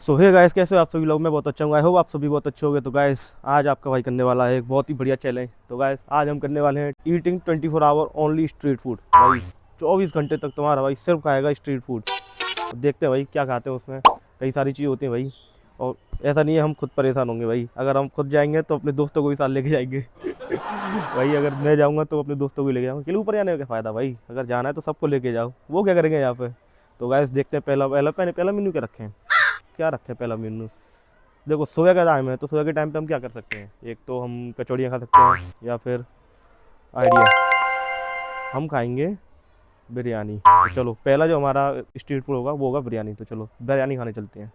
सो hey guys, कैसे हो आप सभी लोग? मैं बहुत अच्छा हूँ। आई होप आप सभी बहुत अच्छे होंगे। तो गाइस, आज आपका भाई करने वाला है एक बहुत ही बढ़िया चैलेंज। तो गाइस, आज हम करने वाले हैं eating 24 hour only street food. भाई 24 घंटे तक तुम्हारा भाई सिर्फ खाएगा स्ट्रीट फूड। तो देखते हैं भाई क्या खाते हैं उसमें। कई सारी चीज़ होती हैं भाई, और ऐसा नहीं है हम खुद परेशान होंगे भाई। अगर हम खुद जाएंगे तो अपने दोस्तों को भी साथ लेके जाएंगे। भाई अगर मैं जाऊँगा तो अपने दोस्तों को भी लेके जाऊँगा। क्यों ऊपर जाने का क्या फ़ायदा भाई? अगर जाना है तो सबको लेके जाओ, वो क्या करेंगे यहाँ पे। तो गाइस देखते हैं पहला मेन्यू क्या रखें। क्या रखें पहला मेन्यू? देखो, सुबह का टाइम है तो सुबह के टाइम पे हम क्या कर सकते हैं। एक तो हम कचौड़ियाँ खा सकते हैं, या फिर आइडिया हम खाएंगे बिरयानी। तो चलो, पहला जो हमारा स्ट्रीट फूड होगा वो होगा बिरयानी। तो चलो बिरयानी खाने चलते हैं।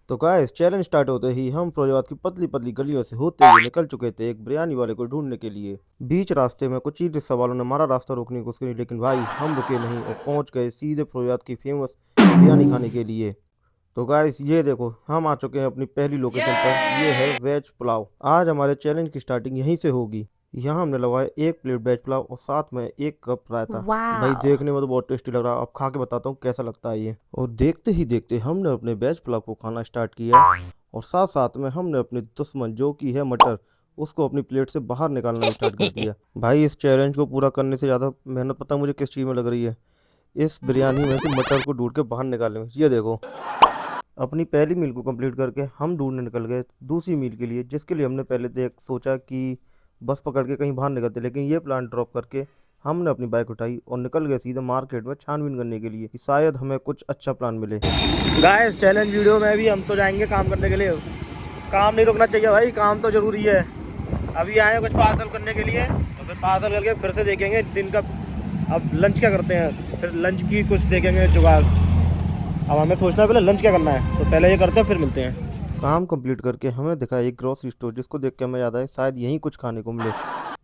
तो गाइस, चैलेंज स्टार्ट होते ही हम फिरोजाबाद की पतली पतली गलियों से होते हुए निकल चुके थे एक बिरयानी वाले को ढूंढने के लिए। बीच रास्ते में कुछ ई रिक्शा वालों ने हमारा रास्ता रोकने की कोशिश करी, लेकिन भाई हम रुके नहीं और पहुंच गए सीधे फिरोजाबाद की फेमस बिरयानी खाने के लिए। तो गाइस, ये देखो हम आ चुके हैं अपनी पहली लोकेशन पर। ये है वेज पुलाव। आज हमारे चैलेंज की स्टार्टिंग यहीं से होगी। यहाँ हमने लगवाया एक प्लेट वेज पुलाव और साथ में एक कप रायता। भाई देखने में तो बहुत टेस्टी लग रहा है। अब खा के बताता हूँ कैसा लगता है ये। और देखते ही देखते हमने अपने वेज पुलाव को खाना स्टार्ट किया, और साथ साथ में हमने अपने दुश्मन जो कि है मटर, उसको अपनी प्लेट से बाहर निकालना भी स्टार्ट कर दिया। भाई इस चैलेंज को पूरा करने से ज़्यादा मेहनत पता मुझे किस चीज़ में लग रही है, इस बिरयानी में से मटर को ढूंढ के बाहर निकालने में। ये देखो, अपनी पहली मील को कंप्लीट करके हम ढूंढने निकल गए दूसरी मील के लिए, जिसके लिए हमने पहले देख सोचा कि बस पकड़ के कहीं बाहर निकलते, लेकिन ये प्लान ड्रॉप करके हमने अपनी बाइक उठाई और निकल गए सीधे मार्केट में छानबीन करने के लिए कि शायद हमें कुछ अच्छा प्लान मिले। गाइस, चैलेंज वीडियो में भी हम तो जाएंगे काम करने के लिए। काम नहीं रुकना चाहिए भाई, काम तो जरूरी है। अभी आए हैं कुछ पार्सल करने के लिए, तो फिर पार्सल करके फिर से देखेंगे दिन का अब लंच क्या करते हैं। फिर लंच की कुछ देखेंगे जुगाड़। अब हमें सोचना है पहले लंच क्या करना है, तो पहले ये करते हैं फिर मिलते हैं। काम कंप्लीट करके हमें दिखा एक ग्रोसरी स्टोर, जिसको देख के हमें याद आया शायद यहीं कुछ खाने को मिले।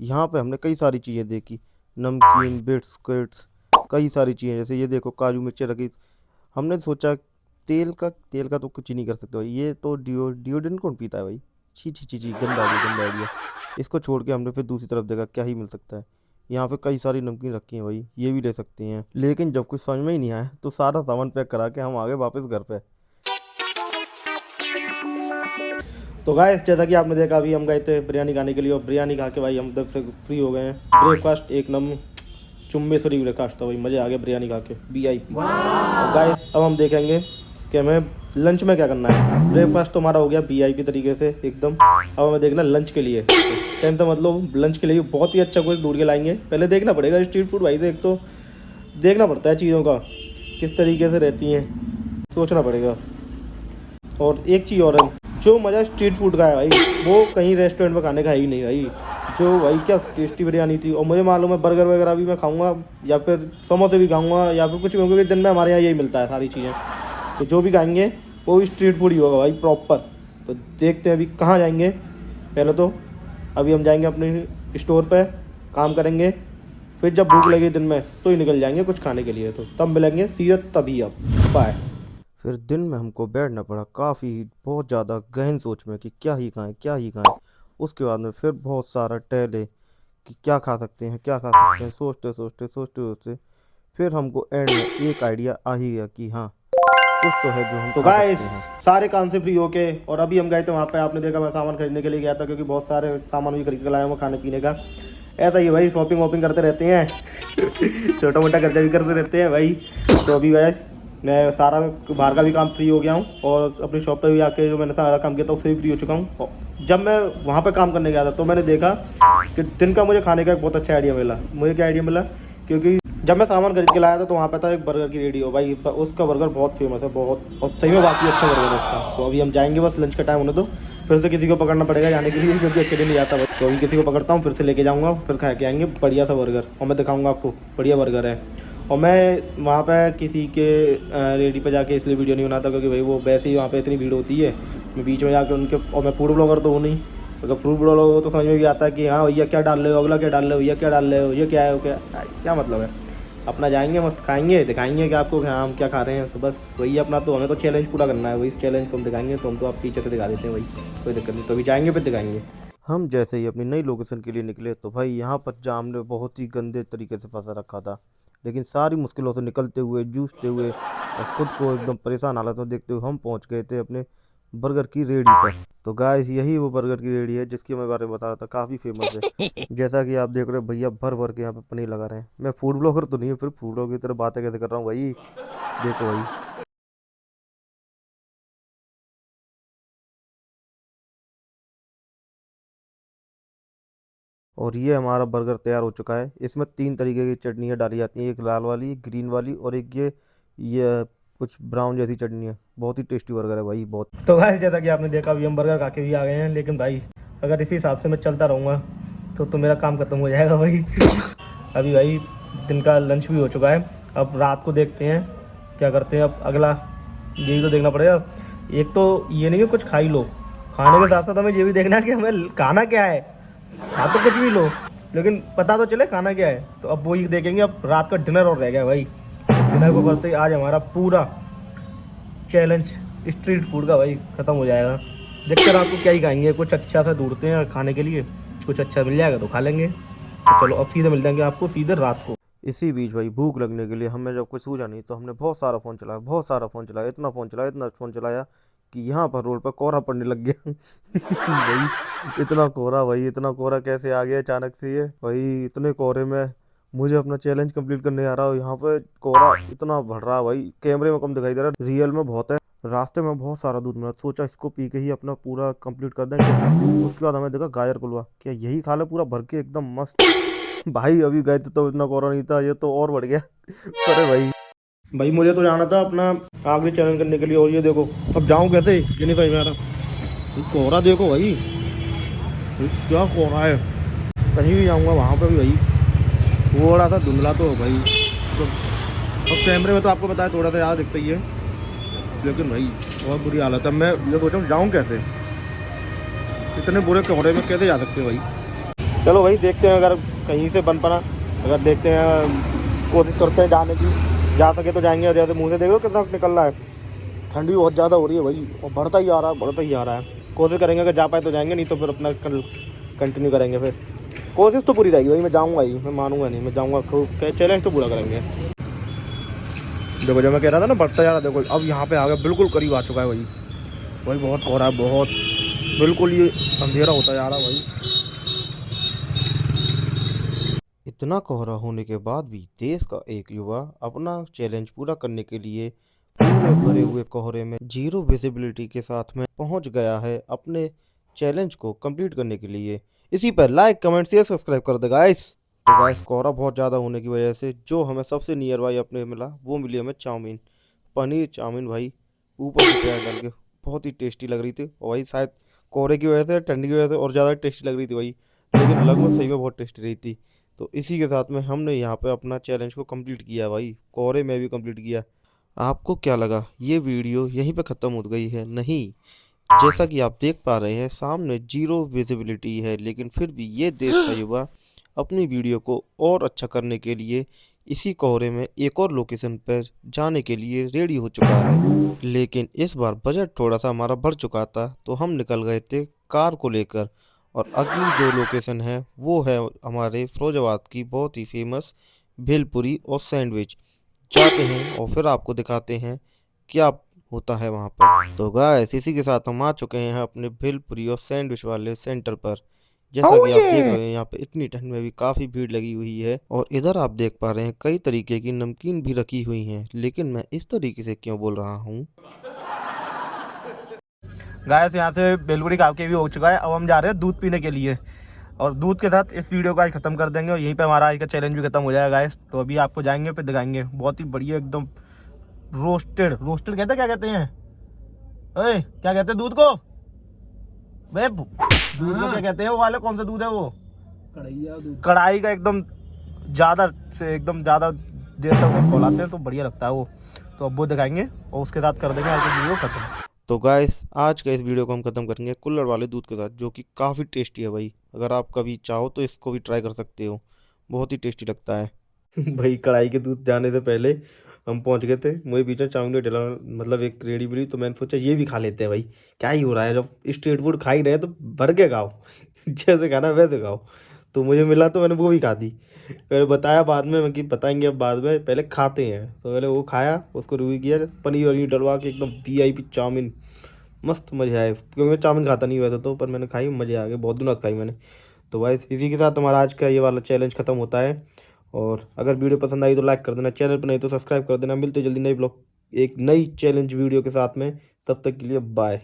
यहाँ पे हमने कई सारी चीज़ें देखी, नमकीन, बिस्किट्स, कई सारी चीज़ें। जैसे ये देखो काजू मिर्ची रखी। हमने सोचा तेल का तो कुछ ही नहीं कर सकते भाई। ये तो डिओड्रेंट कौन पीता है भाई? छी छी छी छी, गंदा आइडिया, गंदा आइडिया। इसको छोड़ के हमने फिर दूसरी तरफ देखा क्या ही मिल सकता है। यहाँ पे कई सारी नमकीन रखी हैं भाई, ये भी ले सकते हैं। लेकिन जब कुछ समझ में ही नहीं आया तो सारा सामान पैक करा के हम आ गए वापस घर पे। तो गाइस, जैसा कि आपने देखा अभी हम गए थे बिरयानी खाने के लिए, और बिरयानी खा के भाई हम तो फ्री हो गए हैं। ब्रेकफास्ट एक नंबर चुम्बेश्वरी ब्रेकफास्ट था भाई, मज़े आ गए बिरयानी खा के, वीआईपी। और गाइस, अब हम देखेंगे कि हमें लंच में क्या करना है। ब्रेकफास्ट तो हमारा हो गया वीआईपी तरीके से एकदम। अब हमें देखना लंच के लिए। टेंशन मतलब लंच के लिए बहुत ही अच्छा कुछ ढूंढ के लाएंगे। पहले देखना पड़ेगा स्ट्रीट फूड भाई से, एक तो देखना पड़ता है चीज़ों का किस तरीके से रहती हैं, सोचना पड़ेगा। और एक चीज़ और है, जो मज़ा स्ट्रीट फूड का है भाई वो कहीं रेस्टोरेंट में खाने का है ही नहीं भाई। जो भाई क्या टेस्टी बिरयानी थी। और मुझे मालूम है बर्गर वगैरह भी मैं खाऊंगा, या फिर समोसे भी खाऊंगा, या फिर कुछ भी, क्योंकि दिन में हमारे यहाँ यही मिलता है सारी चीज़ें। तो जो भी खाएंगे वो भी स्ट्रीट फूड ही होगा भाई प्रॉपर। तो देखते हैं अभी कहाँ जाएंगे। पहले तो अभी हम जाएंगे अपने स्टोर पे, काम करेंगे, फिर जब भूख लगे दिन में तो ही निकल जाएंगे कुछ खाने के लिए। तो तब मिलेंगे सीरत तभी। अब बाय। फिर दिन में हमको बैठना पड़ा काफ़ी बहुत ज़्यादा गहन सोच में कि क्या ही खाएं क्या ही खाएं। उसके बाद में फिर बहुत सारा टहले कि क्या खा सकते हैं क्या खा सकते हैं। सोचते सोचते सोचते सोचते फिर हमको एंड में एक आइडिया आ ही गया कि हाँ, कुछ तो है जो हम तो खा गाइस सकते हैं। सारे काम से फ्री होके और अभी हम गए थे वहाँ पे, आपने देखा मैं सामान खरीदने के लिए गया था, क्योंकि बहुत सारे सामान भी खरीद के लाया हूँ खाने पीने का। ऐसा ही भाई, शॉपिंग वॉपिंग करते रहते हैं। छोटा मोटा खर्चा भी करते रहते हैं भाई। तो अभी गैस मैं सारा बाहर का भी काम फ्री हो गया हूँ, और अपनी शॉप पे भी आके जो मैंने सारा काम किया था उससे भी फ्री हो चुका हूँ। जब मैं वहाँ पे काम करने गया था तो मैंने देखा कि दिन का मुझे खाने का एक बहुत अच्छा आइडिया मिला। मुझे क्या आइडिया मिला, क्योंकि जब मैं सामान खरीद के लाया था तो वहाँ पे था एक बर्गर की रेडी हो भाई। उसका बर्गर बहुत फेमस है, बहुत, और सही में बाकी अच्छा बर्गर है उसका। तो अभी हम जाएंगे, बस लंच का टाइम होने दो, फिर से किसी को पकड़ना पड़ेगा जाने के लिए, क्योंकि अकेले नहीं जाता भाई। तो अभी किसी को पकड़ता हूँ, फिर से लेके जाऊँगा, फिर खा के आएंगे बढ़िया सा बर्गर, और मैं दिखाऊँगा आपको बढ़िया बर्गर है। और मैं वहाँ पे किसी के रेडी पे जाके इसलिए वीडियो नहीं बनाता, क्योंकि भाई वो वैसे ही वहाँ पे इतनी भीड़ होती है, मैं बीच में जाके उनके, और मैं फूड ब्लॉगर तो हूँ नहीं। अगर फूड ब्लॉगर हो तो समझ में भी आता है कि हाँ भैया क्या डाल रहे हो, अगला क्या डाल रहे हो, भैया क्या डाल रहे हो, ये क्या है, क्या क्या मतलब है। अपना जाएंगे, मस्त खाएंगे, दिखाएंगे कि आपको हाँ हम क्या खा रहे हैं। तो बस वही अपना, तो हमें तो चैलेंज पूरा करना है। वही इस चैलेंज को हम दिखाएंगे, तो हम तो आप पीछे से दिखा देते हैं भाई, कोई दिक्कत नहीं। तो अभी जाएंगे फिर दिखाएंगे। हम जैसे ही अपनी नई लोकेशन के लिए निकले तो भाई यहाँ पर जाम ने बहुत ही गंदे तरीके से फंसा रखा था, लेकिन सारी मुश्किलों से निकलते हुए जूझते हुए और खुद को एकदम परेशान हालत में देखते हुए हम पहुंच गए थे अपने बर्गर की रेडी पर। तो गाइस यही वो बर्गर की रेडी है जिसके मैं बारे में बता रहा था, काफ़ी फेमस है। जैसा कि आप देख रहे हो भैया भर भर के यहाँ पे पनीर लगा रहे हैं। मैं फूड ब्लॉगर तो नहीं हूँ, फिर फूड ब्लॉगर की तरह बातें कैसे कर रहा हूँ भाई, देखो भाई। और ये हमारा बर्गर तैयार हो चुका है। इसमें 3 तरीके की चटनियाँ डाली जाती हैं, एक लाल वाली, ग्रीन वाली और एक ये कुछ ब्राउन जैसी चटनी है। बहुत ही टेस्टी बर्गर है भाई, बहुत। तो गाइस जैसा कि आपने देखा अभी हम बर्गर खा के भी आ गए हैं, लेकिन भाई अगर इसी हिसाब से मैं चलता रहूँगा तो मेरा काम खत्म हो जाएगा भाई। अभी भाई दिन का लंच भी हो चुका है, अब रात को देखते हैं क्या करते हैं। अब अगला यही तो देखना पड़ेगा। एक तो ये नहीं है कुछ खा ही लो, खाने के साथ साथ हमें ये भी देखना है कि हमें खाना क्या है। हाँ तो कुछ भी लो, लेकिन पता तो चले खाना क्या है। तो अब वही देखेंगे। अब रात का डिनर और रह गया भाई, डिनर को करते ही आज हमारा पूरा चैलेंज स्ट्रीट फूड का भाई ख़त्म हो जाएगा। देखते हैं रात को क्या ही खाएंगे, कुछ अच्छा सा ढूंढते हैं खाने के लिए, कुछ अच्छा मिल जाएगा तो खा लेंगे। तो चलो अब सीधे मिल जाएंगे आपको सीधे रात को। इसी बीच भाई भूख लगने के लिए हमें जब कुछ सूझा नहीं तो हमने बहुत सारा फ़ोन चलाया, बहुत सारा फ़ोन चलाया, इतना फ़ोन चलाया कि यहाँ पर रोड पर कोहरा पड़ने लग गया। भाई इतना कोहरा, भाई इतना कोहरा कैसे आ गया अचानक से ये भाई। इतने कोहरे में मुझे अपना चैलेंज कंप्लीट करने आ रहा हूँ, यहाँ पे कोहरा इतना बढ़ रहा है भाई, कैमरे में कम दिखाई दे रहा है, रियल में बहुत है। रास्ते में बहुत सारा दूध मिला, सोचा इसको पी के ही अपना पूरा कंप्लीट कर देंगे। उसके बाद हमें देखा गाजर कुलवा, क्या यही खा ले पूरा भर के एकदम मस्त। भाई अभी गए थे तो इतना कोहरा नहीं था, ये तो और बढ़ गया। अरे भाई मुझे तो जाना था अपना आखिरी चैलेंज करने के लिए, और ये देखो अब जाऊं कैसे, ये नहीं समझ में आ रहा। कोहरा देखो भाई, क्या कोहरा है। कहीं भी जाऊंगा वहाँ पे भी भाई थोड़ा सा धुंधला तो हो भाई। तो अब कैमरे में तो आपको बताया थोड़ा सा ज़्यादा दिखता ही है, लेकिन भाई बहुत बुरी हालत है। मैं ये सोच रहा हूँ जाऊँ कैसे, इतने बुरे कोहरे में कैसे जा सकते हैं भाई। चलो भाई देखते हैं अगर कहीं से बन पाना, अगर देखते हैं, कोशिश करते हैं जाने की, जा सके तो जाएंगे। और जैसे मुँह से देख लो कितना निकल रहा है, ठंडी बहुत ज़्यादा हो रही है भाई, और बढ़ता ही आ रहा है, बढ़ता ही आ रहा है। कोशिश करेंगे अगर जा पाए तो जाएंगे, नहीं तो फिर अपना कल कंटिन्यू करेंगे। फिर कोशिश तो पूरी रहेगी भाई, मैं जाऊँगा ही, मैं मानूंगा नहीं, मैं जाऊँगा, चैलेंज तो पूरा करेंगे। देखो जो मैं कह रहा था ना बढ़ता जा रहा, देखो अब यहाँ पे आ गया, बिल्कुल करीब आ चुका है भाई। भाई बहुत कोहरा है, बहुत, बिल्कुल ये अंधेरा होता जा रहा भाई। इतना कोहरा होने के बाद भी देश का एक युवा अपना चैलेंज पूरा करने के लिए पूरे भरे हुए कोहरे में जीरो विजिबिलिटी के साथ में पहुंच गया है अपने चैलेंज को कंप्लीट करने के लिए। इसी पर लाइक कमेंट शेयर सब्सक्राइब कर दे गाइस। तो गाइस कोहरा बहुत ज़्यादा होने की वजह से जो हमें सबसे नियर बाई अपने मिला वो मिली हमें चाउमीन, पनीर चाउमीन भाई, ऊपर से प्याज डाल के, बहुत ही टेस्टी लग रही थी। और भाई शायद कोहरे की वजह से, ठंडी की वजह से और ज़्यादा टेस्टी लग रही थी भाई, लेकिन लगभग सही में बहुत टेस्टी रही थी। तो इसी के साथ में हमने यहाँ पे अपना चैलेंज को कंप्लीट किया भाई, कोहरे में भी कंप्लीट किया। आपको क्या लगा ये वीडियो यहीं पे ख़त्म हो गई है? नहीं, जैसा कि आप देख पा रहे हैं सामने जीरो विजिबिलिटी है, लेकिन फिर भी ये देश का युवा अपनी वीडियो को और अच्छा करने के लिए इसी कोहरे में एक और लोकेशन पर जाने के लिए रेडी हो चुका है। लेकिन इस बार बजट थोड़ा सा हमारा बढ़ चुका था, तो हम निकल गए थे कार को लेकर। और अगली जो लोकेशन है वो है हमारे फिरोजाबाद की बहुत ही फेमस भेलपुरी और सैंडविच। जाते हैं और फिर आपको दिखाते हैं क्या होता है वहाँ पर। तो गाइस इसी के साथ हम आ चुके हैं अपने भेलपुरी और सैंडविच वाले सेंटर पर। जैसा कि आप देख रहे हैं यहाँ पे इतनी ठंड में भी काफ़ी भीड़ लगी हुई है, और इधर आप देख पा रहे हैं कई तरीके की नमकीन भी रखी हुई हैं। लेकिन मैं इस तरीके से क्यों बोल रहा हूँ, गाइस यहाँ से भेलपुरी खा के भी हो चुका है, अब हम जा रहे हैं दूध पीने के लिए। और दूध के साथ इस वीडियो को आज खत्म कर देंगे, और यहीं पे हमारा आज का चैलेंज भी खत्म हो जाएगा गाइस। तो अभी आपको जाएंगे फिर दिखाएंगे, बहुत ही बढ़िया एकदम रोस्टेड, रोस्टेड कहते हैं, क्या कहते हैं ओए, क्या कहते हैं दूध को वे, दूध को क्या कहते हैं वो वाले, कौन सा दूध है वो, कढ़ाई का एकदम ज़्यादा से एकदम ज़्यादा देर तक वो खौलाते हैं तो बढ़िया लगता है वो। तो अब वो दिखाएंगे और उसके साथ कर देंगे आज की वीडियो खत्म। तो गाइस आज का इस वीडियो को हम खत्म करेंगे कुल्हड़ वाले दूध के साथ, जो कि काफ़ी टेस्टी है भाई। अगर आप कभी चाहो तो इसको भी ट्राई कर सकते हो, बहुत ही टेस्टी लगता है। भाई कढ़ाई के दूध जाने से पहले हम पहुंच गए थे, मुझे बीच में चाउमीन डिला, मतलब एक रेडी मिली, तो मैंने सोचा ये भी खा लेते हैं भाई, क्या ही हो रहा है, जब स्ट्रीट फूड खा ही रहे हैं तो भर के खाओ। जैसे खाना वैसे खाओ। तो मुझे मिला तो मैंने वो भी खा दी। फिर बताया बाद में, मैं कि बताएंगे अब बाद में, पहले खाते हैं। तो पहले वो खाया, उसको रिव्यू किया, पनीर वनीर डलवा के एकदम VIP चाउमीन, मस्त मज़े आए। क्योंकि मैं चाउमीन खाता नहीं वैसे तो, पर मैंने खाई, मज़े आ गए, बहुत दिनों बाद खाई मैंने। तो भाई इसी के साथ हमारा आज का ये वाला चैलेंज खत्म होता है। और अगर वीडियो पसंद आई तो लाइक कर देना, चैनल पर नहीं तो सब्सक्राइब कर देना। मिलते जल्दी नई ब्लॉग एक नई चैलेंज वीडियो के साथ में, तब तक के लिए बाय।